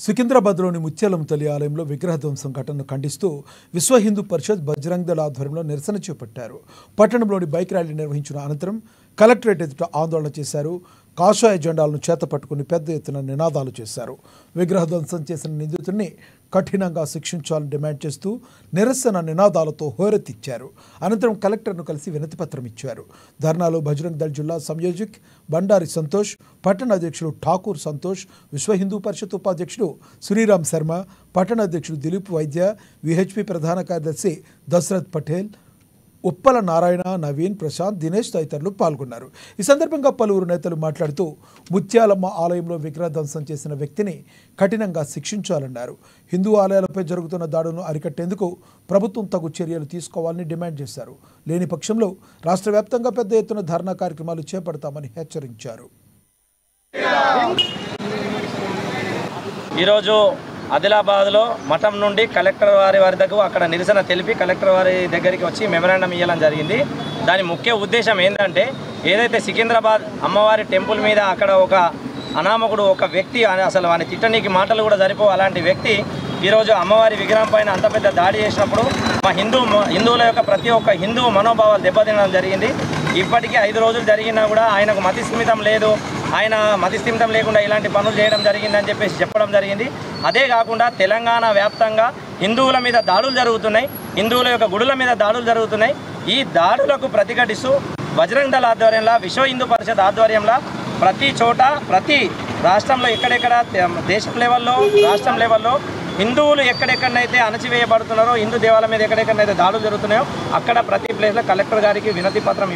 సికింద్రాబాద్లోని ముత్యాలం తల్లి ఆలయంలో విగ్రహ ధ్వంసం ఘటనను ఖండిస్తూ విశ్వ హిందూ పరిషత్ బజరంగ్ దళ ఆధ్వర్యంలో నిరసన చేపట్టారు. పట్టణంలోని బైక్ ర్యాలీ నిర్వహించిన అనంతరం కలెక్టరేట్ ఎదుట ఆందోళన చేశారు. కాషాయ జెండాలను చేతపట్టుకుని పెద్ద ఎత్తున నినాదాలు చేశారు. విగ్రహ ధ్వంసం చేసిన నిందితుడిని కఠినంగా శిక్షించాలని డిమాండ్ చేస్తూ నిరసన నినాదాలతో హోరెత్తిచ్చారు. అనంతరం కలెక్టర్ను కలిసి వినతిపత్రం ఇచ్చారు. ధర్నాలో బజరంగ్ దళ్ జిల్లా సంయోజక్ బండారి సంతోష్, పట్టణ అధ్యక్షుడు ఠాకూర్ సంతోష్, విశ్వ హిందూ పరిషత్ ఉపాధ్యక్షుడు శ్రీరామ్ శర్మ, పట్టణ అధ్యక్షుడు దిలీప్ వైద్య, విహెచ్పి ప్రధాన కార్యదర్శి దశరథ్ పటేల్, ఉప్పల నారాయణ, నవీన్, ప్రశాంత్, దినేష్ తదితరులు పాల్గొన్నారు. ఈ సందర్భంగా పలువురు నేతలు మాట్లాడుతూ ముత్యాలమ్మ ఆలయంలో విగ్రహ ధ్వంసం చేసిన వ్యక్తిని కఠినంగా శిక్షించాలన్నారు. హిందూ ఆలయాలపై జరుగుతున్న దాడులను అరికట్టేందుకు ప్రభుత్వం తగు చర్యలు తీసుకోవాలని డిమాండ్ చేశారు. లేని పక్షంలో రాష్ట్ర వ్యాప్తంగా పెద్ద ఎత్తున ధర్నా కార్యక్రమాలు చేపడతామని హెచ్చరించారు. ఈరోజు ఆదిలాబాద్లో మఠం నుండి కలెక్టర్ వారి వద్దకు అక్కడ నిరసన తెలిపి కలెక్టర్ వారి దగ్గరికి వచ్చి మెమరాండం ఇవ్వడం జరిగింది. దాని ముఖ్య ఉద్దేశం ఏంటంటే ఏదైతే సికింద్రాబాద్ అమ్మవారి టెంపుల్ మీద అక్కడ ఒక అనామకుడు ఒక వ్యక్తి అసలు వాని తిట్టనీకి మాటలు కూడా సరిపోవు అలాంటి వ్యక్తి ఈరోజు అమ్మవారి విగ్రహం పైన అంత పెద్ద దాడి చేసినప్పుడు మా హిందువుల యొక్క ప్రతి ఒక్క హిందూ మనోభావాలు దెబ్బతినడం జరిగింది. ఇప్పటికీ 5 రోజులు జరిగినా కూడా ఆయనకు మతిస్థిమితం లేదు, ఆయన మతిస్థిమితం లేకుండా ఇలాంటి పనులు చేయడం జరిగిందని చెప్పడం జరిగింది. అదే కాకుండా తెలంగాణ వ్యాప్తంగా హిందువుల మీద దాడులు జరుగుతున్నాయి, హిందువుల యొక్క గుడుల మీద దాడులు జరుగుతున్నాయి. ఈ దాడులకు ప్రతిఘటిస్తూ బజరంగ్ దళ ఆధ్వర్యంలో విశ్వ హిందూ పరిషత్ ఆధ్వర్యంలో ప్రతి చోట ప్రతి రాష్ట్రంలో ఎక్కడెక్కడ దేశం లెవెల్లో రాష్ట్రం లెవెల్లో హిందువులు ఎక్కడెక్కడనైతే అణచివేయబడుతున్నారో హిందూ దేవాలయం మీద ఎక్కడెక్కడనైతే దాడులు జరుగుతున్నాయో అక్కడ ప్రతి ప్లేస్లో కలెక్టర్ గారికి వినతి పత్రం